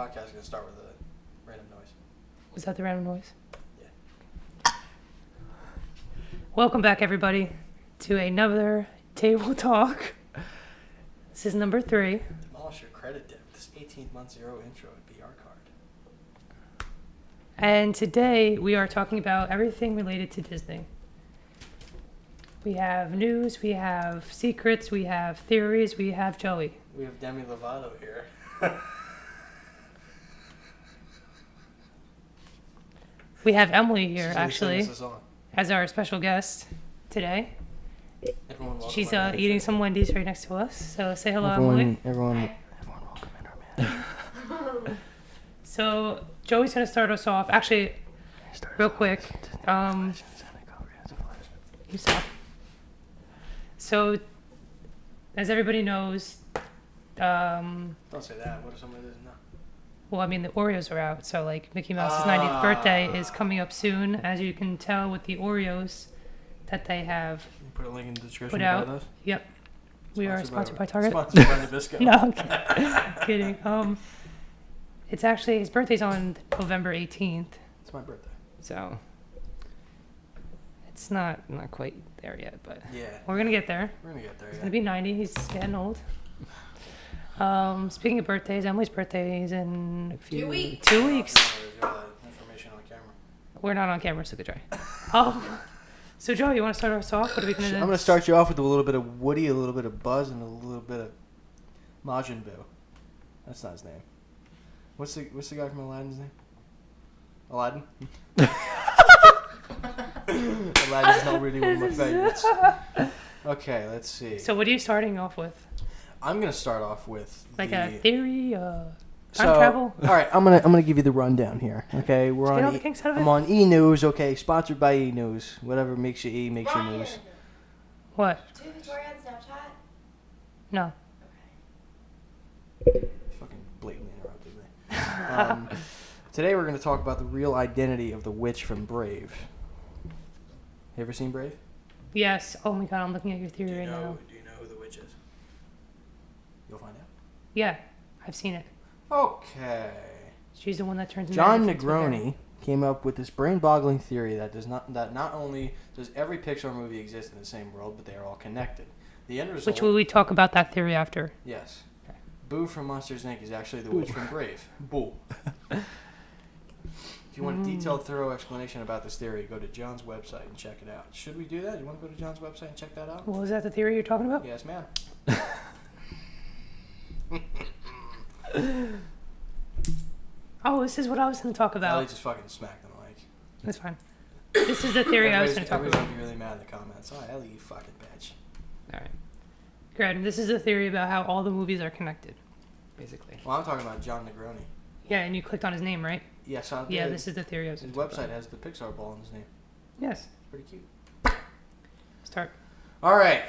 podcast is going to start with a random noise. Was that the random noise? Yeah. Welcome back, everybody, to another Table Talk. This is number 3. Demolish your credit dip. This 18-month zero intro would be our card. And today we are talking about everything related to Disney. We have news, we have secrets, we have theories, we have Joey. We have Demi Lovato here. We have Emily here, She's actually, singing us a song. as our special guest today. Everyone welcome She's our eating some Wendy's right next to us, so say hello, Emily. Everyone welcome in our man. So Joey's going to start us off. Actually, real quick. You stop. So, as everybody knows, Don't say that. What if somebody doesn't know? well, I mean, the Oreos are out. So, like, Mickey Mouse's 90th birthday is coming up soon, as you can tell with the Oreos that they have Can you put a link in the description put to buy out. those? Yep. We are sponsored by Target. Sponsored by Nabisco. No, I'm kidding. It's actually, his birthday's on November 18th. It's my birthday. So, it's not quite there yet, but Yeah. we're going to get there. We're going to get there, He's yeah. going to be 90. He's getting old. Speaking of birthdays, Emily's birthday is in a few 2 weeks. 2 weeks. There's got that information on camera. We're not on camera, so good try. So Joe, you want to start us off? What are we going to do? I'm going to start you off with a little bit of Woody, a little bit of Buzz, and a little bit of Majin Buu. That's not his name. What's the guy from Aladdin's name? Aladdin? Aladdin's not really one of my favorites. Okay, let's see. So what are you starting off with? I'm going to start off with Like a theory, time So, travel? All right, I'm gonna give you the rundown here. Okay, we're Get all on. the kinks out of it. I'm on E News. Okay, sponsored by E News. Whatever makes you E makes you Ryan, news. What? do Victoria on Snapchat? No. Fucking blatantly interrupted me. Today we're gonna talk about the real identity of the witch from Brave. You ever seen Brave? Yes. Oh my God, I'm looking at your theory right now. Do you know who the witch is? You'll find out. Yeah, I've seen it. Okay. She's the one that turns into John everything together. Negroni came up with this brain-boggling theory that not only does every Pixar movie exist in the same world, but they are all connected. The end result. Which will we talk about that theory after? Yes. Boo from Monsters Inc. is actually the witch from Brave. Boo. If you want a detailed, thorough explanation about this theory, go to John's website and check it out. Should we do that? You want to go to John's website and check that out? Well, is that the theory you're talking about? Yes, ma'am. Oh, this is what I was going to talk Ellie about. just fucking smacked the mic. That's fine. This is the theory I was going to talk Everybody's about. gonna be really mad in the comments. Oh, Ellie, you fucking bitch. All right. Great. This is the theory about how all the movies are connected, basically. Well, I'm talking about John Negroni. Yeah, and you clicked on his name, right? Yes, I did. Yeah, this is the theory I was His going to talk website has the Pixar ball in his name. about. Yes. Pretty cute. Start. All right.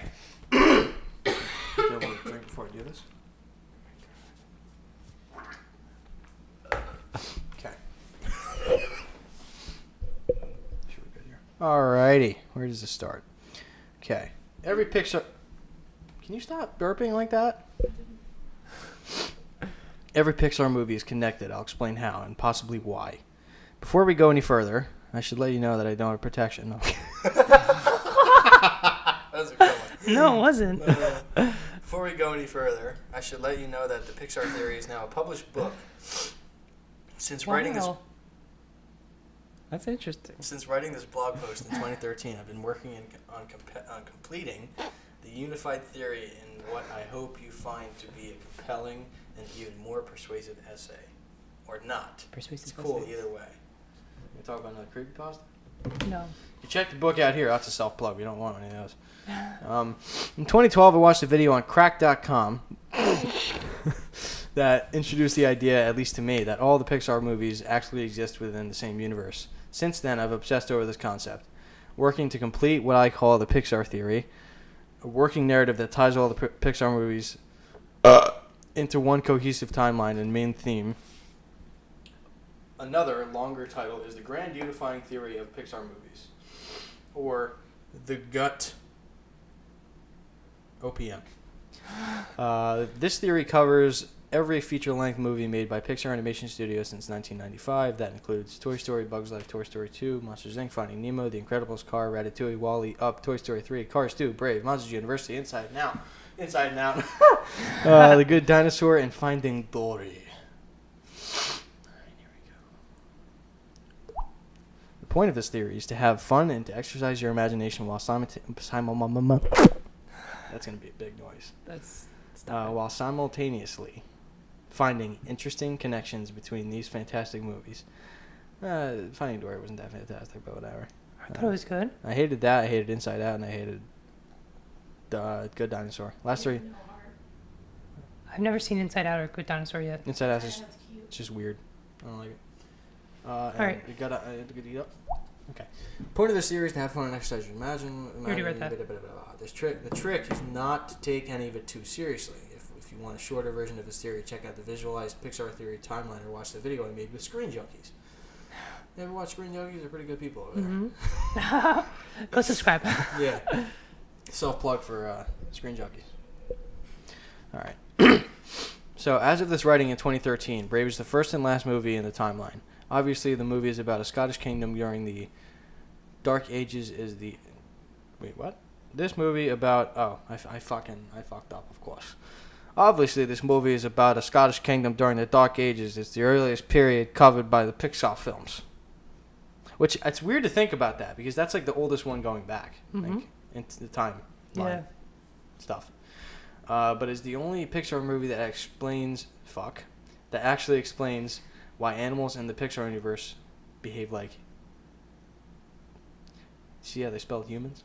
Do you want to drink before I do this? Okay. Should we go here? Alrighty. Where does this start? Okay. Every Pixar. Can you stop burping like that? Every Pixar movie is connected. I'll explain how and possibly why. Before we go any further, I should let you know that I don't have protection. That's a good one. No, it wasn't. Before we go any further, I should let you know that the Pixar theory is now a published book. Since writing this That's interesting. Since writing this blog post in 2013, I've been working on completing the unified theory in what I hope you find to be a compelling and even more persuasive essay. Or not. Persuasive. It's cool either way. You talk about another creepypasta? No. You check the book out here. That's a self-plug. We don't want any of those. In 2012, I watched a video on crack.com that introduced the idea, at least to me, that all the Pixar movies actually exist within the same universe. Since then, I've obsessed over this concept, working to complete what I call the Pixar theory, a working narrative that ties all the Pixar movies into one cohesive timeline and main theme. Another longer title is The Grand Unifying Theory of Pixar Movies, or The Gut OPM. This theory covers every feature-length movie made by Pixar Animation Studios since 1995. That includes Toy Story, Bugs Life, Toy Story 2, Monsters Inc., Finding Nemo, The Incredibles, Car, Ratatouille, WALL-E, Up, Toy Story 3, Cars 2, Brave, Monsters University, Inside and Out, The Good Dinosaur, and Finding Dory. The point of this theory is to have fun and to exercise your imagination while that's going to be a big noise. While simultaneously finding interesting connections between these fantastic movies. Finding Dory wasn't that fantastic, but whatever. I thought it was good. I hated that. I hated Inside Out, and I hated Good Dinosaur. Last three. I've never seen Inside Out or Good Dinosaur yet. Inside Out is just weird. I don't like it. All right. You gotta eat up. Okay. Point of this series is to have fun and exercise your imagine. You already read that. The trick is not to take any of it too seriously. If you want a shorter version of this theory, check out the visualized Pixar theory timeline or watch the video I made with Screen Junkies. You ever watch Screen Junkies? They're pretty good people over there. Mm-hmm. Go subscribe. Yeah. Self-plug for Screen Junkies. All right. So, as of this writing in 2013, Brave is the first and last movie in the timeline. Obviously, the movie is about a Scottish kingdom during the Dark Ages Wait, what? This movie about... Oh, I fucked up, of course. Obviously, this movie is about a Scottish kingdom during the Dark Ages. It's the earliest period covered by the Pixar films. Which, it's weird to think about that, because that's like the oldest one going back. Like, into the timeline stuff. But it's the only Pixar movie that actually explains why animals in the Pixar universe behave like... See how they spelled humans?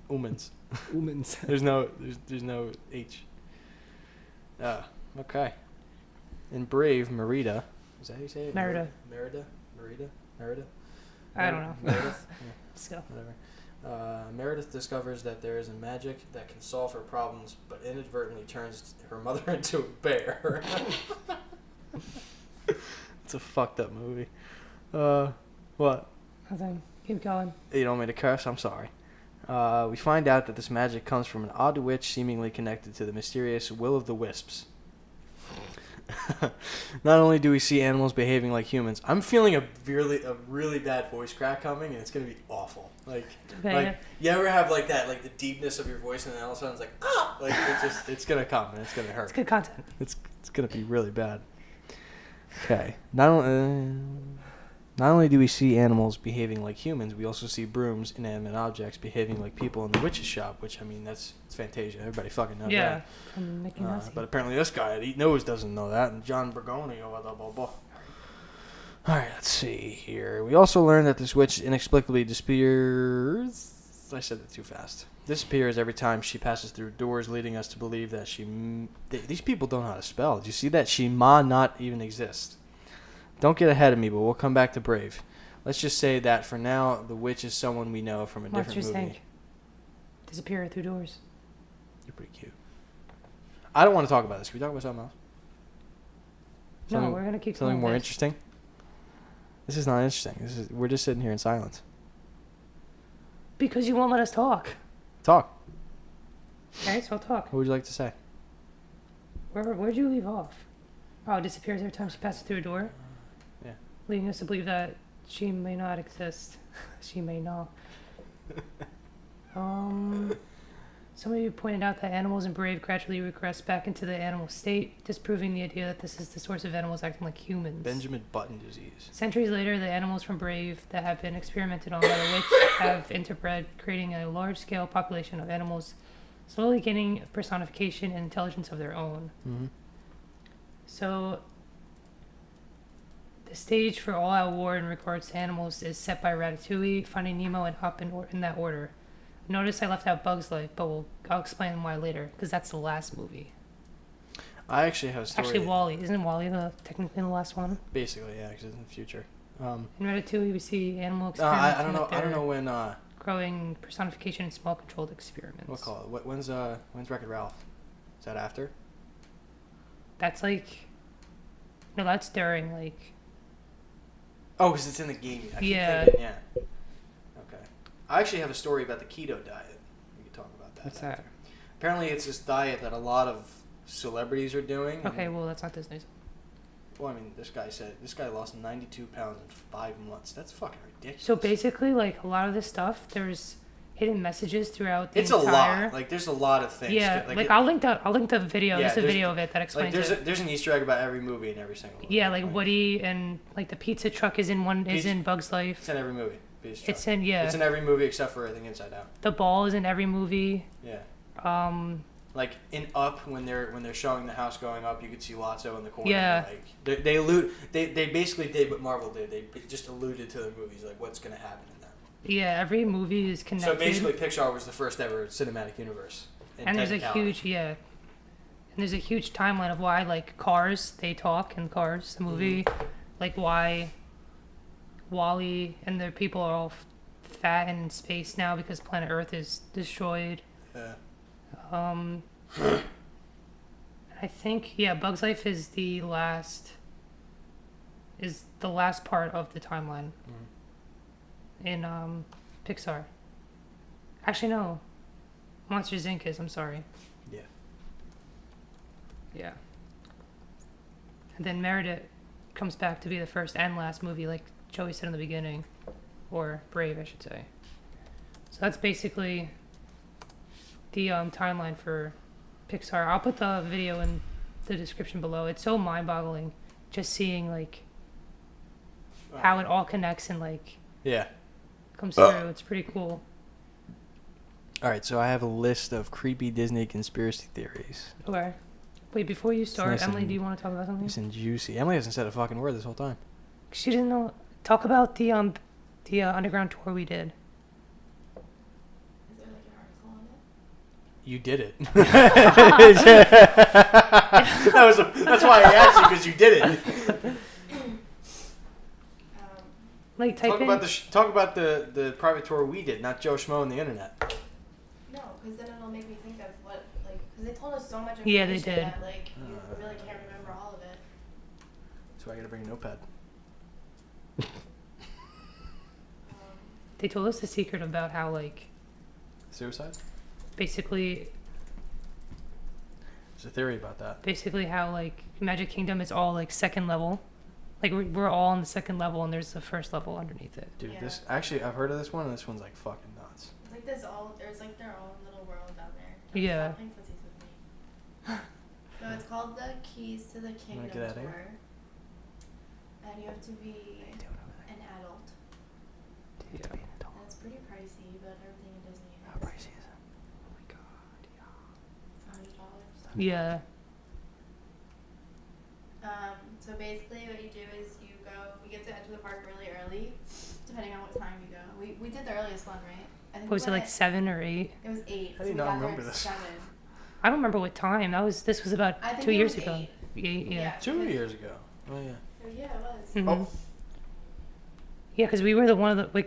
Humans. Humans. There's no H. Okay. In Brave, Merida. Is that how you say it? Merida. Merida? I don't know. Meredith? Yeah, Still. whatever. Meredith discovers that there is a magic that can solve her problems, but inadvertently turns her mother into a bear. It's a fucked up movie. What? Nothing. Keep going. You don't want me to curse? I'm sorry. We find out that this magic comes from an odd witch seemingly connected to the mysterious Will of the Wisps. Not only do we see animals behaving like humans, I'm feeling a really bad voice crack coming, and it's gonna be awful. Like you ever have like that, like the deepness of your voice, and then all of a sudden it's like, ah, like it's gonna come and it's gonna hurt. It's good content. It's gonna be really bad. Okay. Not only do we see animals behaving like humans, we also see brooms, inanimate objects, behaving like people in the witch's shop, which, I mean, it's Fantasia. Everybody fucking knows that. From Mickey Mouse. But apparently this guy at Eat Nose doesn't know that, and John Bergoni, blah, blah, blah. All right, let's see here. We also learned that this witch inexplicably disappears. I said it too fast. Disappears every time she passes through doors, leading us to believe that these people don't know how to spell. Do you see that? She ma not even exist. Don't get ahead of me, but we'll come back to Brave. Let's just say that for now, the witch is someone we know from a different movie. Inc. Disappear through doors. You're pretty cute. I don't want to talk about this. Can we talk about something else? No, we're gonna keep something going more with interesting. This is not interesting. We're just sitting here in silence. Because you won't let us talk. Talk. Okay, so I'll talk. What would you like to say? Where'd you leave off? Oh, it disappears every time she passes through a door? Yeah. Leading us to believe that she may not exist. She may not. Somebody pointed out that animals in Brave gradually regress back into the animal state, disproving the idea that this is the source of animals acting like humans. Benjamin Button disease. Centuries later, the animals from Brave that have been experimented on by the witch have interbred, creating a large-scale population of animals slowly gaining personification and intelligence of their own. Mm-hmm. So, the stage for all-out war in regards to animals is set by Ratatouille, Finding Nemo, and Up in that order. Notice I left out Bugs Life, but I'll explain why later, because that's the last movie. I actually have a story. Actually, WALL-E. Isn't WALL-E technically the last one? Basically, yeah, because it's in the future. In Ratatouille, we see animal experiments. I don't know when. Growing personification and small controlled experiments. We'll call it. When's Wreck-It Ralph? Is that after? That's like... No, that's during, like... Oh, because it's in the game. I keep Yeah. thinking, yeah. Okay. I actually have a story about the keto diet. We can talk about that. What's after. that? Apparently, it's this diet that a lot of celebrities are doing. Okay, well that's not Disney's. Well, I mean, this guy lost 92 pounds in 5 months. That's fucking ridiculous. So basically, like a lot of this stuff, there's hidden messages throughout the it's entire... a lot. Like, there's a lot of things. Yeah, I'll link the video. Yeah, there's a video of it that explains like, there's an Easter egg about every movie in every single one. Yeah, like Woody and like the pizza truck is in Bug's Life. It's in every movie. It's in every movie except for I think Inside Out. The ball is in every movie. Yeah. Like in Up, when they're showing the house going up, you could see Lotso in the corner. Yeah. Like they allude. They basically did what Marvel did. They just alluded to the movies, like what's gonna happen in them. Yeah, every movie is connected. So basically, Pixar was the first ever cinematic universe. And there's a huge timeline of why, like Cars, they talk in Cars, the movie, like why Wall-E and their people are all fat and in space now because planet Earth is destroyed. Yeah. I think Bug's Life is the last part of the timeline in Pixar. Actually, no. Monsters Inc. is. I'm sorry. Yeah. Yeah. And then Meredith comes back to be the first and last movie, like Joey said in the beginning, or Brave, I should say. So that's basically the timeline for Pixar. I'll put the video in the description below. It's so mind-boggling just seeing like how it all connects and like comes through. It's pretty cool. All right, so I have a list of creepy Disney conspiracy theories. Okay. Wait, before you start, nice Emily, do you want to talk about something? Nice and juicy. Emily hasn't said a fucking word this whole time. She didn't know. Talk about the underground tour we did. Is there like an article on it? You did it. That's why I asked you, because you did it. Like type Talk about the private tour we did, not Joe Schmo on the internet. No, because then it'll make me think of what, like, because they told us so much Yeah, information they did. that, like, you really can't remember all of it. So I gotta bring a notepad. They told us the secret about how, like, Suicide? basically There's a theory about that. basically how, like, Magic Kingdom is all, like, second level. Like, we're all on the second level, and there's the first level underneath it. Dude, Yeah. this actually, I've heard of this one, and this one's like fucking nuts. It's like there's like their own little world down there. Yeah. Stop playing footsies with me. So it's called the Keys to the Kingdom get out of tour. here? And you have to be an adult. Yeah. And it's pretty pricey, but everything in Disney is. How pricey is it? Oh my god, yeah. It's $100. Yeah. So basically what you do is you get to enter the park really early, depending on what time you go. We did the earliest one, right? I think What was it, like 7 or 8? It was 8. How do you so we not got there remember at this? 7. I don't remember what time. This was about I think 2 it years was ago. 8. Yeah. 2 years ago. Oh, yeah. Oh, yeah, it was. Mhm. Oh. Yeah, because we were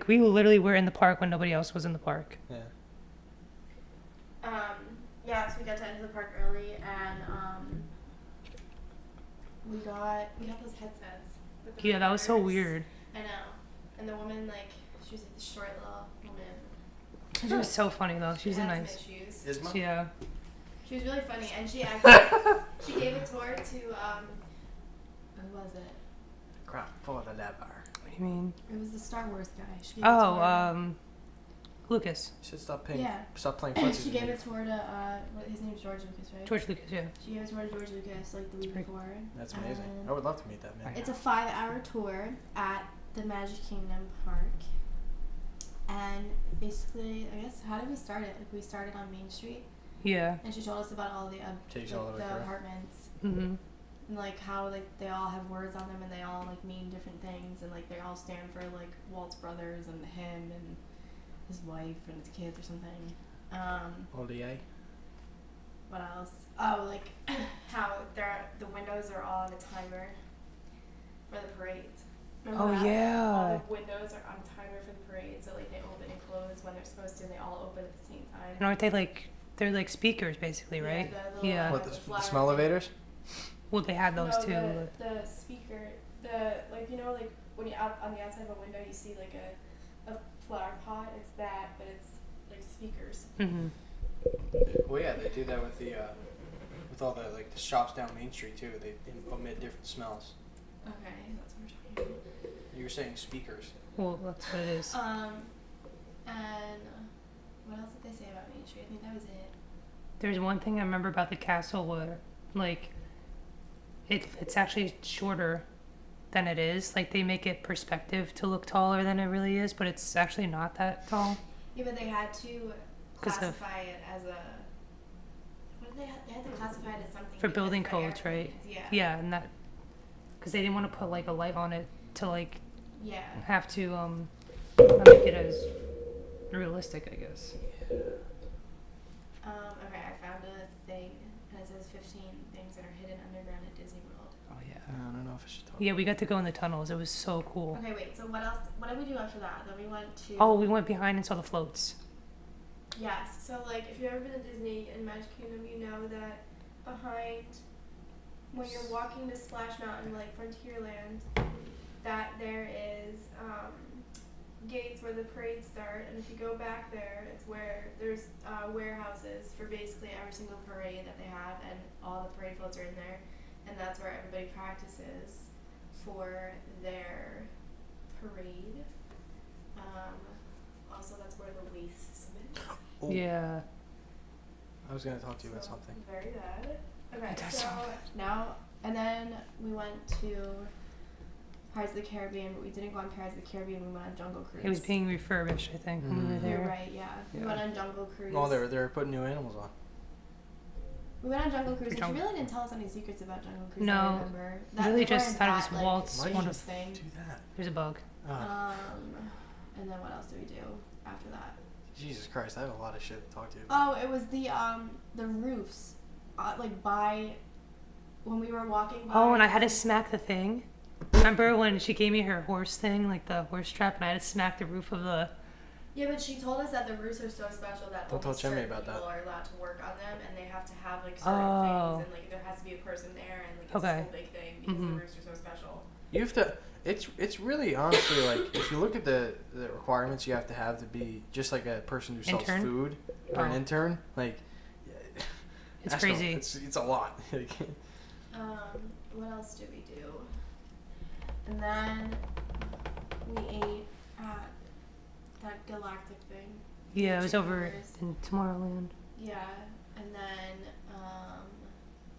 we literally were in the park when nobody else was in the park. Yeah. Yeah, so we got to enter the park early, and we got those headsets. With the Yeah, that was so recorders. weird. I know. And the woman, like, she was like the short little woman. She was so funny though. She was had nice. some issues. Isma? Yeah. She was really funny, and she actually she gave a tour to who was it? Crap, for the lever. What do you mean? It was the Star Wars guy. She gave a tour. Lucas. You should stop playing. Yeah. Stop playing footsies. She gave a tour to his name's George Lucas, right? George Lucas, yeah. She gave a tour to George Lucas like the week before. That's amazing. And I would love to meet that man. it's a 5-hour tour at the Magic Kingdom Park. And basically, I guess, how did we start it? Like, we started on Main Street, Yeah. and she told us about all the Takes you all the way the through. apartments, Mhm. and like how like they all have words on them, and they all like mean different things, and like they all stand for like Walt's brothers and him and his wife and his kids or something. ODA. What else? Oh, like how the windows are all on a timer for the parades. Remember Oh that? yeah. All the windows are on a timer for the parade, so like they open and close when they're supposed to, and they all open at the same time. And aren't they like they're like speakers basically, right? Yeah. The little, Yeah. What, the the flower smell thing. elevators? Well, they had those No, too. The speaker, like, you know, like when you're out on the outside of a window, you see like a flower pot. It's that, but it's like speakers. Mhm. Well, yeah, they do that with with all the like the shops down Main Street too. They omit different smells. Okay, that's what we're talking about. You were saying speakers. Well, that's what it is. And what else did they say about Main Street? I think that was it. There's one thing I remember about the castle where, like, it's actually shorter than it is. Like, they make it perspective to look taller than it really is, but it's actually not that tall. Yeah, but they had to 'Cause of- classify it as a. What did they had to classify it as something For because building the codes, right? airplanes, Yeah. Yeah, and that, because they didn't want to put, like, a light on it to, like, Yeah. have to, not make it as realistic, I guess. Okay, I found a thing, and it says 15 things that are hidden underground at Disney World. Oh, yeah. I don't know if I should talk. Yeah, we got to go in the tunnels. It was so cool. Okay, wait. So what else? What did we do after that? Then we went to. Oh, we went behind and saw the floats. Yes. So like, if you've ever been to Disney and Magic Kingdom, you know that behind, when you're walking to Splash Mountain, like Frontierland, that there is gates where the parades start, and if you go back there, it's where there's warehouses for basically every single parade that they have, and all the parade floats are in there, and that's where everybody practices for their parade. Also, that's where the waste is. Oh, Yeah. I was gonna talk to you about So, something. Very bad. Okay, That's so so bad. now, and then we went to Pirates of the Caribbean, but we didn't go on Pirates of the Caribbean, we went on Jungle Cruise. It was being refurbished, I think, when we were there. You're right, yeah. We Yeah. went on Jungle Cruise. No, they're putting new animals on. We went on Jungle Cruise, but you Jungle- really didn't tell us any secrets about Jungle Cruise. No. I remember. Really they just weren't thought it was that, like, Walt's Why did one you of... interesting. Do that. There's a bug. And then what else did we do after that? Jesus Christ, I have a lot of shit to talk to you Oh, about. it was the roofs, like by when we were walking by. Oh, and I had to smack the thing. Remember when she gave me her horse thing, like the horse trap, and I had to smack the roof of the... Yeah, but she told us that the roofs are so special that Don't only tell Jimmy certain about that. people are allowed to work on them, and they have to have like certain Oh. things, and like there has to be a person there, and like it's Okay. a whole big thing because Mhm. the roofs are so special. You have to. It's really honestly like if you look at the requirements you have to be just like a person who sells Intern? food or an Oh. intern. Like It's that's crazy. It's a lot. What else did we do? And then we ate at that galactic thing. Yeah, it was over Chicken in Tomorrowland. Yeah, and then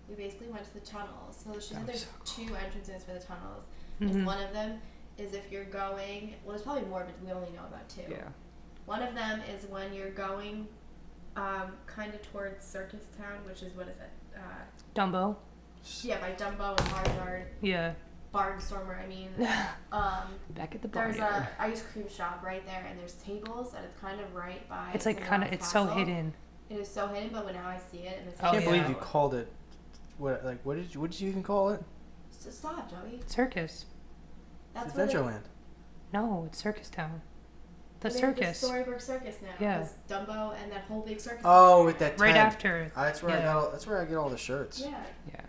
we basically went to the tunnels. So she That said was there's so two entrances for the tunnels. Mhm. And one of them is if you're going, well, there's probably more, but we only know about two. Yeah. One of them is when you're going kind of towards Circus Town, which is, what is it? Dumbo. Yeah, by Dumbo and Barnyard. Yeah. Barnstormer, I mean. Back at the There's barnyard. a ice cream shop right there, and there's tables, and it's kind of right by. It's like kind of, Cinderella's it's so castle. hidden. It is so hidden, but when now I see it, and it's Oh, I can't yeah. believe you called it. What did you even call it? Stop, Joey. Circus. That's where Adventureland. No, it's Circus Town. The they have circus. The Storybook Circus now. Yeah. 'Cause Dumbo and that whole big circus. Oh, with that Right tent. after. That's where yeah. that's where I get all the shirts. Yeah. Yeah.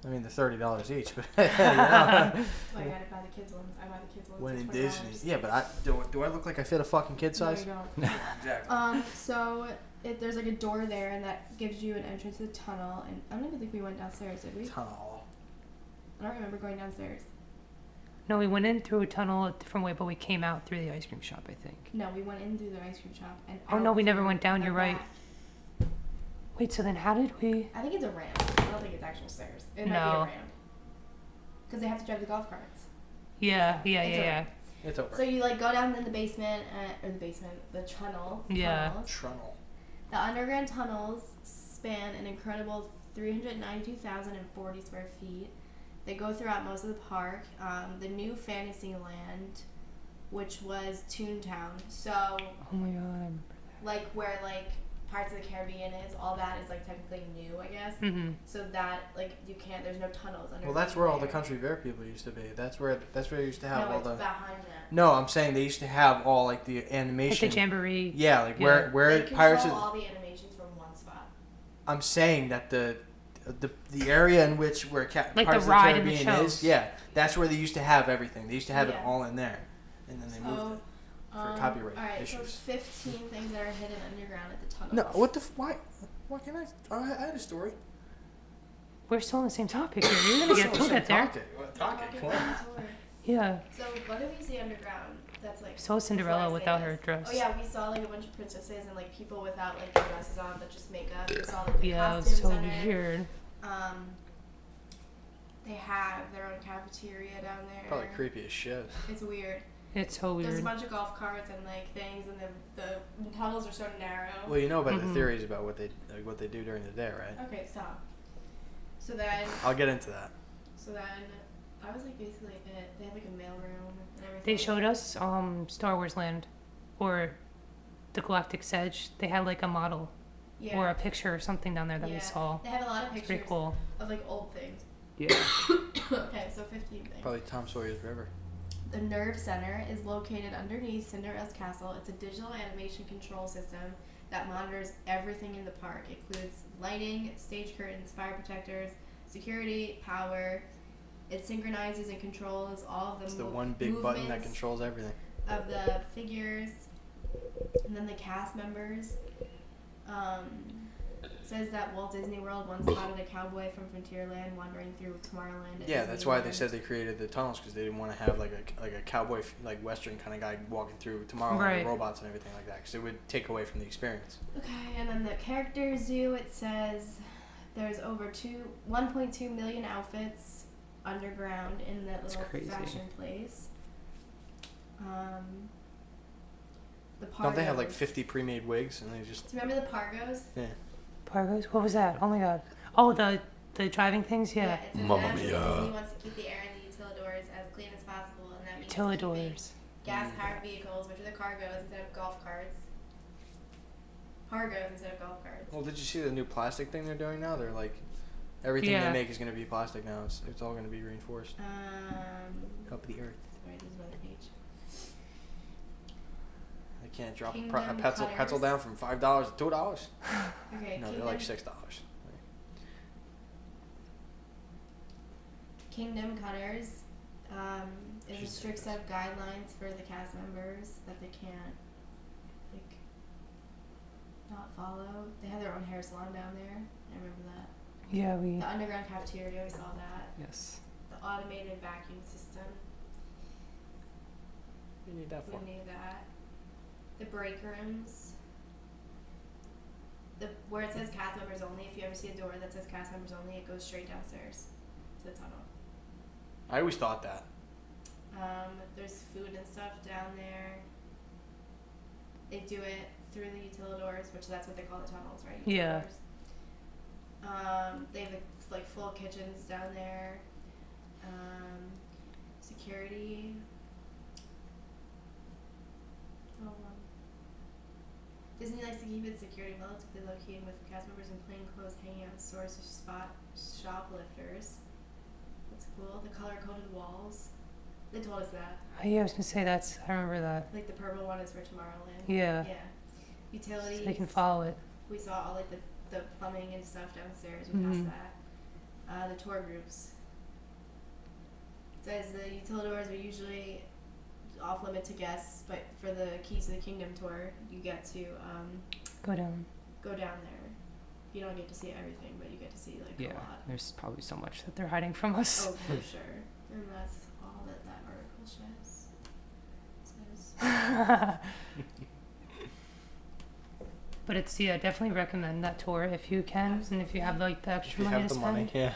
I mean, they're $30 each, but That's why I gotta buy the kids ones. I buy the kids ones. when in for Disney, $20. yeah. But do I look like I fit a fucking kid size? No, you don't. Exactly. So there's like a door there, and that gives you an entrance to the tunnel. And I don't even think we went downstairs, did we? Tunnel. I don't remember going downstairs. No, we went in through a tunnel a different way, but we came out through the ice cream shop, I think. No, we went in through the ice cream shop and. Oh, no, out we never through went down, the you're right. back. Wait, so then how did we... I think it's a ramp. I don't think it's actual stairs. It might be No. a ramp. Because they have to drive the golf carts. Yeah, yeah, It's yeah, a yeah. ramp. It's over. So you like go down in the basement, the tunnel. Yeah. Tunnels. Trunnel. The underground tunnels span an incredible 392,040 square feet. They go throughout most of the park. The new Fantasyland, which was Toontown. So, Oh my god. like where like Pirates of the Caribbean is, all that is like technically new, I guess. Mm-hmm. So that like you can't. There's no tunnels under. Well, that's where all the country fair people used to be. That's where they used to have No, all it's the. behind that. No, I'm saying they used to have all like the Like animation. the jamboree. Yeah, like Yeah. where They Pirates. control all the animations from one spot. I'm saying that the area in which where Like Pirates the of ride the and the Caribbean is, shows. yeah, that's where they used to have everything. They used to have it Yeah. all in there, and then they moved it for copyright all right, issues. So 15 things that are hidden underground at the tunnels. No, what the why? What can I had a story. we're still on the same topic here. You're gonna get there. Talking. Walking on the tour. Yeah. So what did we see underground? That's like. So Cinderella before I say without her this? dress. Oh yeah, we saw like a bunch of princesses and like people without like their dresses on, but just makeup. We saw like the Yeah, it was costumes so under. weird. They have their own cafeteria down there. Probably creepy as shit. It's weird. It's so There's a weird. bunch of golf carts and like things, and the tunnels are so narrow. Well, you know about the Mhm. theories about what they do during the day, right? Okay, stop. So then, I'll get into that. I was like basically it. They have like a mailroom and everything. They showed us Star Wars Land, or the Galactic Edge. They had like a model Yeah. or a picture or something down there that Yeah. we saw. They have a lot of It's pictures pretty cool. of like old things. Yeah. Okay, so 15 things. Probably Tom Sawyer's River. The Nerve Center is located underneath Cinderella's castle. It's a digital animation control system that monitors everything in the park. It includes lighting, stage curtains, fire protectors, security, power. It synchronizes and controls all of the It's the one big button that movements controls everything. of the figures. And then the cast members. Says that Walt Disney World once spotted a cowboy from Frontierland wandering through Tomorrowland. At Yeah, that's why they Disneyland. said they created the tunnels, because they didn't want to have like a cowboy like western kind of guy walking through Tomorrowland Right. with robots and everything like that, because it would take away from the experience. Okay, and then the character zoo, it says there's over 1.2 million outfits underground in that That's little crazy. fashion place. The Pargos. Don't they have like 50 pre-made wigs and they just Do you remember the Pargos? yeah. Pargos? What was that? Oh my god. Oh, the driving things? Yeah. It says Mamma naturally mia. Disney wants to keep the air in the utilidors as clean as possible, and that means keeping Utilidors. gas-powered vehicles, which are the cargos, instead of golf carts. Pargos instead of golf carts. Well, did you see the new plastic thing they're doing now? They're like everything Yeah. they make is going to be plastic now. It's all going to be reinforced. Help the earth. Sorry, this is another page. They can't drop a Kingdom pretzel cutters. down from $5 to $2. Okay, No, they're Kingdom, like $6. Kingdom Cutters is a She's strict sick. set of guidelines for the cast members that they can't, like, not follow. They have their own hair salon down there. I remember that. Yeah, we. The underground cafeteria, we saw that. Yes. The automated vacuum system, You need that for. we need that. The break rooms. Where it says cast members only, if you ever see a door that says cast members only, it goes straight downstairs to the tunnel. I always thought that. There's food and stuff down there. They do it through the utilidors, which that's what they call the tunnels, right? Yeah. Utilidors. They have like full kitchens down there. Security. Oh, Disney likes to keep its security relatively low key, and with cast members in plain clothes hanging out stores to spot shoplifters. That's cool. The color-coded walls. They told us that. Oh, yeah, I was gonna say I remember that. Like the purple one is for Tomorrowland. Yeah. Yeah. Utilities. So they can follow it. We saw all like the plumbing and stuff downstairs. We passed that. The tour groups. It says the utilidors are usually off limit to guests, but for the Keys to the Kingdom tour, you get to Go down. go down there. You don't get to see everything, but you get to see like a Yeah. lot. There's probably so much that they're hiding from us. Oh, for sure. And that's all that article says. But it's definitely recommend that tour if you can, and if you have like the If extra you money have to the spend. money, yeah.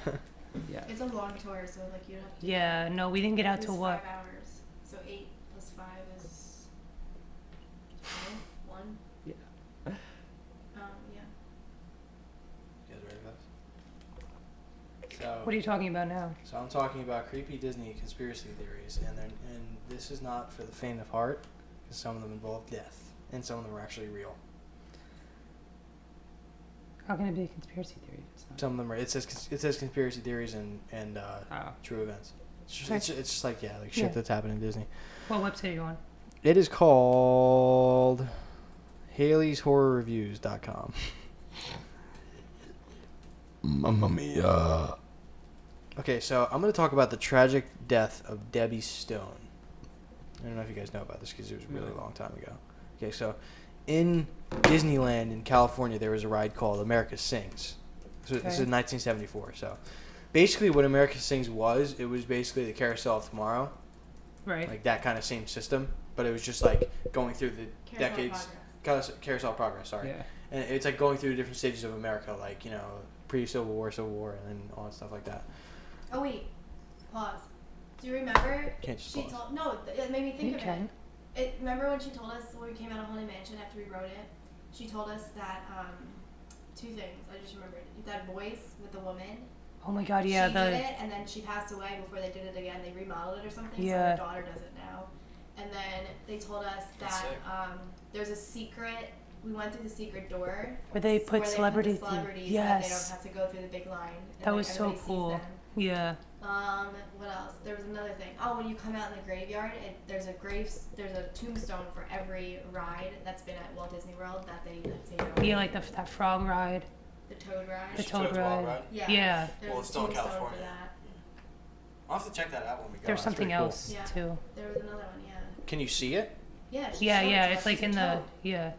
Yeah. It's a long tour, so like you don't have to. Yeah. No, we didn't get out It till was what? 5 hours. So 8 plus 5 is 12, 1. Yeah. Yeah. You guys ready for this? So, What are you talking about now? So I'm talking about creepy Disney conspiracy theories, and this is not for the faint of heart, because some of them involve death, and some of them are actually real. How can it be a conspiracy theory? If it's not. Some of them are. It says conspiracy theories and Oh. true events. It's just, Okay. it's just like shit Yeah. that's happening in Disney. What website are you on? It is called Haley'sHorrorReviews.com. Mamma mia. Okay, so I'm going to talk about the tragic death of Debbie Stone. I don't know if you guys know about this because it was a really long time ago. Okay, so in Disneyland in California, there was a ride called America Sings. So this Okay. is 1974. So basically, what America Sings was, it was basically the Carousel of Tomorrow, Right. like that kind of same system, but it was just like going through the Carousel of decades. Progress. Carousel of Progress. Sorry. Yeah. And it's like going through the different stages of America, like pre-Civil War, Civil War, and then all that stuff like that. Oh wait, pause. Do you remember? Can't just she pause. told no. It made me think You of can. it. Remember when she told us when we came out of Haunted Mansion after we wrote it? She told us that two things. I just remembered that voice with the woman. Oh my God, yeah. She did it, and then she passed away before they did it again. They remodeled it or something. Yeah. So her daughter does it now. And then they told us That's that sick. there's a secret. We went through the secret door Where they put the celebrities. celebrities Yes. so that they don't have to go through the big line. And That like, was so everybody sees cool. them. Yeah. What else? There was another thing. Oh, when you come out in the graveyard, there's a tombstone for every ride that's been at Walt Disney World that they take. Yeah, like that frog ride. The Toad ride. The Toad ride. Yeah. Yeah. There's Well, a it's still in tombstone California. for that. I'll have to check that out when we go. There's That's something pretty cool. else Yeah. too. There was another one. Yeah. Can you see it? Yeah. she Yeah, showed yeah. it to It's us. like in It's a the toad. yeah.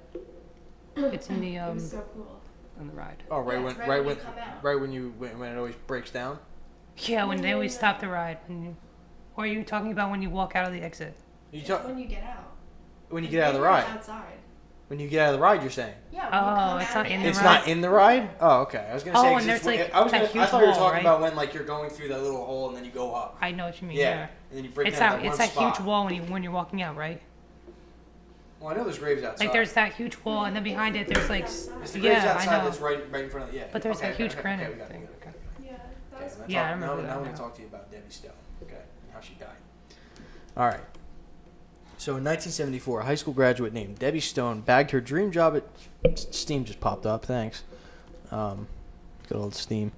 It's in the It was so cool. on the ride. Oh, right Yeah, when it's right right when when you come out. right when it always breaks down. Yeah, when they always stop the ride. Or are you talking about when you walk out of the exit? You It's talk when you get out. when you Like, get out of the they weren't ride. Outside. When you get out of the ride, you're saying. Yeah. When Oh, you come it's out not of in the the It's ride? not in the ride. Oh, okay. I was gonna say. Oh, 'cause and it's there's, when- like, I was that gonna, I huge thought you were wall, talking right? about when like you're going through that little hole and then you go up. I know what you mean. Yeah. Yeah. And then you break It's down that that it's one that spot. huge wall when you're walking out, right? Well, I know there's graves outside. Like there's that huge wall, and then behind it there's like It's the graves yeah, outside I know. that's right in front of the yeah. But there's okay, that huge okay, granite okay, we got it, thing. we got it. Yeah. That Okay, was. let's Yeah, I talk- remember now, that Now we're now. gonna talk to you about Debbie Stone. Okay, and how she died. All right. So in 1974, a high school graduate named Debbie Stone bagged her dream job at Steam just popped up. Thanks. Good old Steam.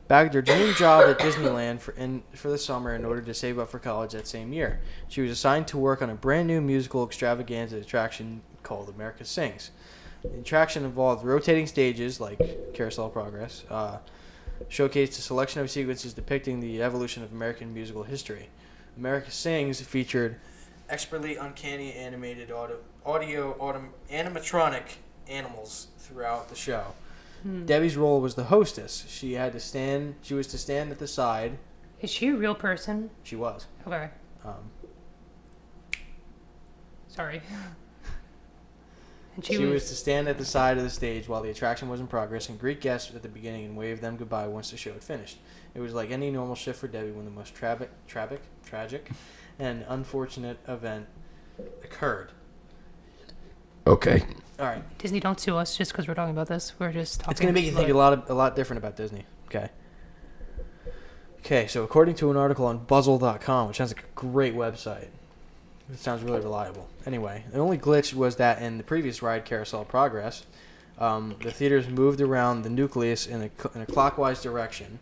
Bagged her dream job at Disneyland for the summer in order to save up for college that same year. She was assigned to work on a brand new musical extravaganza attraction called America Sings. The attraction involved rotating stages like Carousel of Progress, showcased a selection of sequences depicting the evolution of American musical history. America Sings featured expertly uncanny animated animatronic animals throughout the show. Debbie's role was the hostess. She was to stand at the side. Is she a real person? She was. Okay. Um, Sorry. And she was to stand at the side of the stage while the attraction was in progress and greet guests at the beginning and wave them goodbye once the show had finished. It was like any normal shift for Debbie when the most tragic, and unfortunate event occurred. Okay. All right. Disney, don't sue us just because we're talking about this. We're just talking. It's going to make you think a lot different about Disney. Okay. Okay, so according to an article on Buzzle.com, which sounds like a great website, it sounds really reliable. Anyway, the only glitch was that in the previous ride, Carousel of Progress, the theaters moved around the nucleus in a clockwise direction.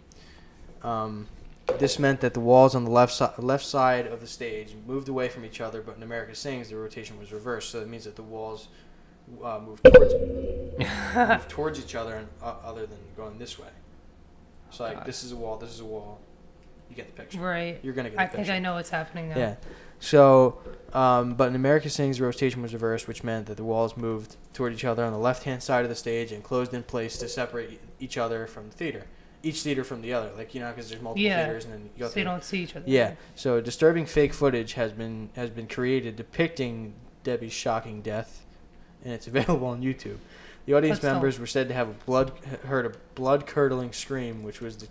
This meant that the walls on the left side of the stage moved away from each other, but in America Sings, the rotation was reversed. So that means that the walls moved towards each other, and other than going this way. So like, God. this is a wall, this is a wall. You get the picture. Right. You're gonna get the I picture. think I know what's happening now. Yeah. So, but in America Sings, the rotation was reversed, which meant that the walls moved toward each other on the left-hand side of the stage and closed in place to separate each other from the theater. Each theater from the other, like because there's multiple Yeah. theaters, and then you go So through. you don't see each other. Yeah. So disturbing fake footage has been created depicting Debbie's shocking death, and it's available on YouTube. The audience But still. members were said to have heard a blood-curdling scream, which was has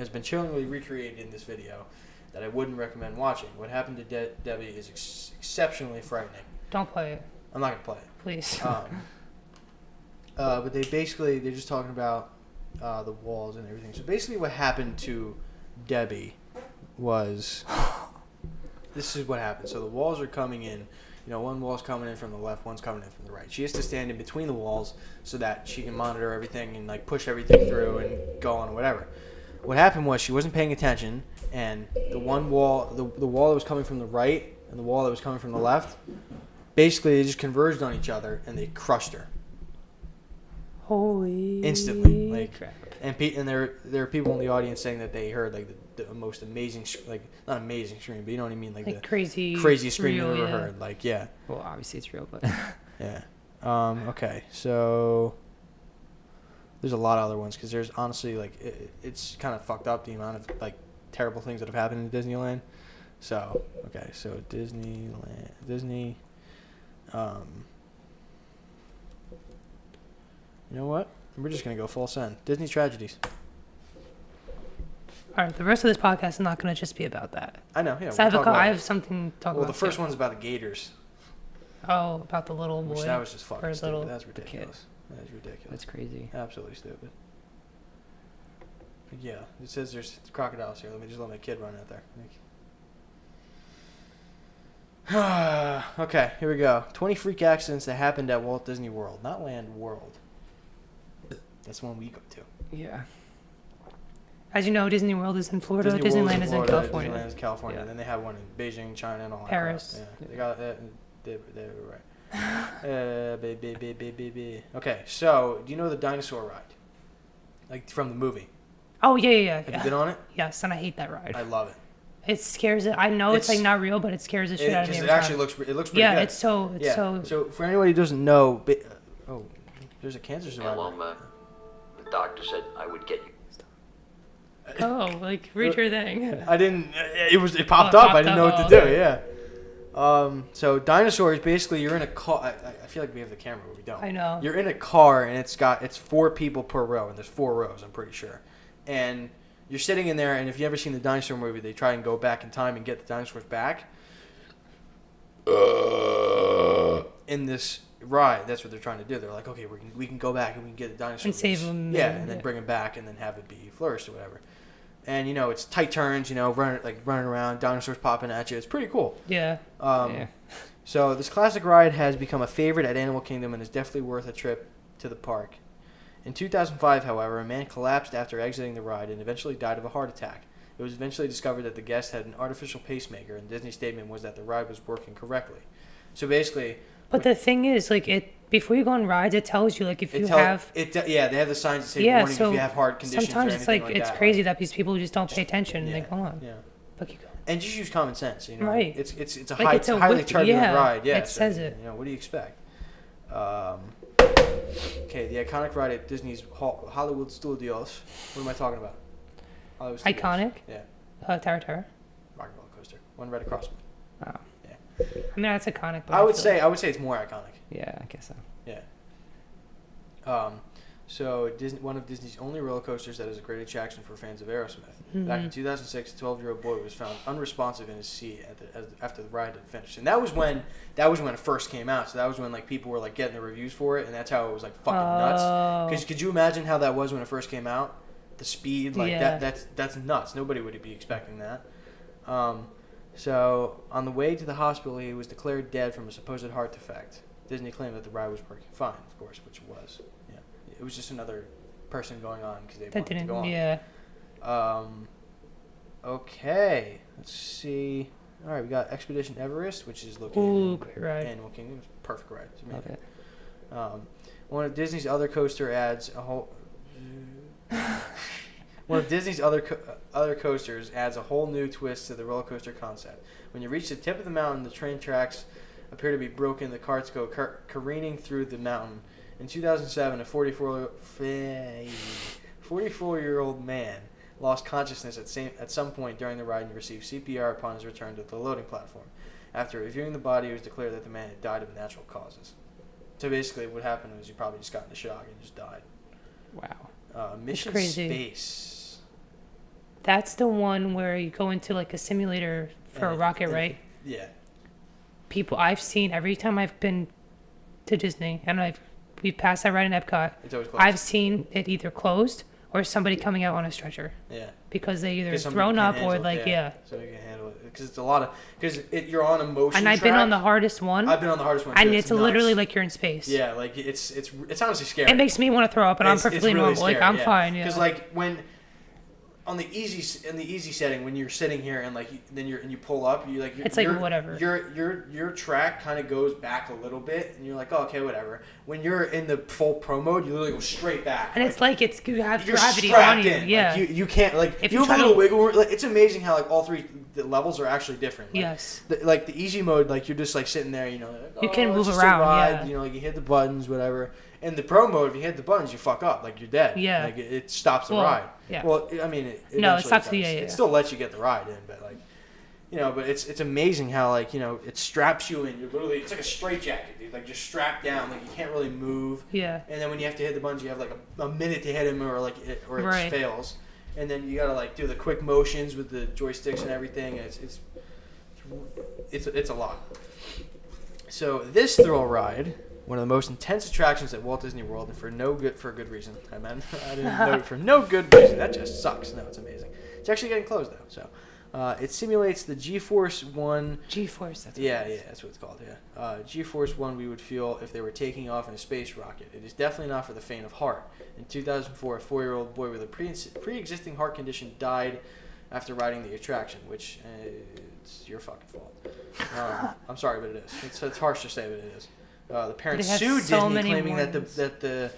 been chillingly recreated in this video, that I wouldn't recommend watching. What happened to Debbie is exceptionally frightening. Don't play it, I'm not gonna play it. please. But they're just talking about the walls and everything. So basically, what happened to Debbie was this is what happened. So the walls are coming in. One wall's coming in from the left, one's coming in from the right. She has to stand in between the walls so that she can monitor everything and push everything through and go on whatever. What happened was she wasn't paying attention, and the wall that was coming from the right and the wall that was coming from the left, basically they just converged on each other and they crushed her. Holy. Instantly, crap. And there are people in the audience saying that they heard the most amazing, not amazing scream, but you know what I mean, Like the crazy scream real, you ever yeah. heard. Yeah. Well, obviously it's real, but Yeah. Okay. So There's a lot of other ones because there's honestly like it's kind of fucked up the amount of like terrible things that have happened in Disneyland. So okay, so Disney. You know what? We're just gonna go full send. Disney tragedies. All right, the rest of this podcast is not going to just be about that. I know. Yeah. So I have something to talk about. Well, the first too. one's about the Gators. Oh, about the little boy. Which that was just fucking or stupid. little That's kid. ridiculous. That is ridiculous. That's crazy. Absolutely stupid. But yeah, it says there's crocodiles here. Let my kid run out there. Okay, here we go. 20 freak accidents that happened at Walt Disney World, not Land World. That's one we go to. Yeah. As you know, Disney World is in Florida. Disney World Disneyland is in California. Disneyland is California. Yeah. And then they have one in Beijing, China, and all that. Paris. Crap. Yeah, they got that. They were right. Okay, so do you know the dinosaur ride? Like from the movie. Oh yeah. Have you been on it? Yes, and I hate that ride. I love it. It scares it. I know it's like not real, but it scares the shit out of me. Because every it actually time. looks pretty Yeah, good. it's so. So for anybody who doesn't know, there's a cancer survivor. Well, the doctor said I would get you. Oh, like read your thing. I didn't. It popped Oh, it up. I popped didn't up. know what Oh, to do. okay. Yeah. So dinosaurs, basically, you're in a car. I feel like we have the camera, but we don't. I know. You're in a car, and it's 4 people per row, and there's 4 rows. I'm pretty sure. And you're sitting in there, and if you've ever seen the dinosaur movie, they try and go back in time and get the dinosaurs back. In this ride, that's what they're trying to do. They're like, okay, we can go back and we can get the dinosaurs And save them. Yeah, and then bring them back and then have it be flourished or whatever. And it's tight turns, running around, dinosaurs popping at you. It's pretty cool. Yeah. So this classic ride has become a favorite at Animal Kingdom and is definitely worth a trip to the park. In 2005, however, a man collapsed after exiting the ride and eventually died of a heart attack. It was eventually discovered that the guest had an artificial pacemaker, and Disney's statement was that the ride was working correctly. So basically... But the thing is, before you go on rides, it tells you, if you have... they have the signs that say warning if you have heart conditions sometimes or anything it's that. crazy that these people just don't pay attention and they go on. Yeah. But you go. And just use common sense, Right. It's a It's a highly wiki- targeted yeah, ride. Yeah, it says it. What do you expect? Okay, the iconic ride at Disney's Hollywood Studios. What am I talking about? Hollywood Studios. Iconic? Yeah. Tower Terror? Rock and roller coaster. One right across. Oh. Yeah. I mean, that's iconic. But I would feel say it's more iconic. Yeah, I guess so. Yeah. So one of Disney's only roller coasters that is a great attraction for fans of Aerosmith. Mm-hmm. Back in 2006, a 12-year-old boy was found unresponsive in his seat after the ride had finished, and that was when it first came out. So that was when people were getting the reviews for it, and that's how it was fucking nuts. Because could you imagine how that was when it first came out? The speed, that's nuts. Nobody would be expecting that. So on the way to the hospital, he was declared dead from a supposed heart defect. Disney claimed that the ride was working fine, of course, which it was. Yeah, it was just another person going on because they wanted to go on. Yeah. Okay, let's see. All right, we got Expedition Everest, which is located in great ride. Animal Kingdom. It's a perfect ride. It's amazing. Okay. One of Disney's other coaster adds a whole. One of Disney's other coasters adds a whole new twist to the roller coaster concept. When you reach the tip of the mountain, the train tracks appear to be broken. The carts go careening through the mountain. In 2007, a 44-year-old man lost consciousness at some point during the ride and received CPR upon his return to the loading platform. After reviewing the body, it was declared that the man had died of natural causes. So basically, what happened was he probably just got into shock and just died. Wow. Mission crazy. Space. That's the one where you go into a simulator for a rocket, right? Yeah. People I've seen every time I've been to Disney and we've passed that ride in Epcot. It's always closed. I've seen it either closed or somebody coming out on a stretcher. Yeah. Because they either 'Cause somebody thrown can't up or handle it, yeah. So you can handle it because it's a lot of you're on a motion. And I've been on the hardest one. I've been on the hardest one. And too. it's nuts. literally you're in space. Yeah, it's honestly scary. It makes me want to throw up, and I'm perfectly really normal. Scary, I'm fine. Yeah. Because when on the easy setting, when you're sitting here and then you pull up, It's whatever. Your track kind of goes back a little bit, and you're like, oh, okay, whatever. When you're in the full pro mode, you literally go straight back. And it's you have you're gravity strapped on you. in. Yeah. You can't If you you have a try little to- wiggle room. It's amazing how all three the levels are actually different. Like, Yes. Like the easy mode, like you're just like sitting there, you know. Like, You can it's move just around, a ride, yeah. You know, like you hit the buttons, whatever. In the pro mode, if you hit the buttons, you fuck up, like you're dead. Yeah. Like it stops the Well, ride. yeah. Well, I mean, No, it eventually stops does. the- yeah. It still lets you get the ride in, but like, you know, but it's amazing how like you know it straps you in. You're literally it's like a straitjacket, dude. Like you're strapped down, like you can't really move. Yeah. And then when you have to hit the buttons, you have like a minute to hit him, or like it Right. fails. And then you gotta like do the quick motions with the joysticks and everything. It's a lot. So this thrill ride, one of the most intense attractions at Walt Disney World, and for a good reason. I didn't know it for no good reason. That just sucks. No, it's amazing. It's actually getting closed though. So it simulates the G-Force One. G-Force. That's what Yeah, it is. that's what it's called. Yeah, G-Force One we would feel if they were taking off in a space rocket. It is definitely not for the faint of heart. In 2004, a 4-year-old boy with a pre-existing heart condition died after riding the attraction, which it's your fucking fault. I'm sorry, but it is. It's harsh to say, but it is. The parents They have sued so Disney, many claiming that warnings. the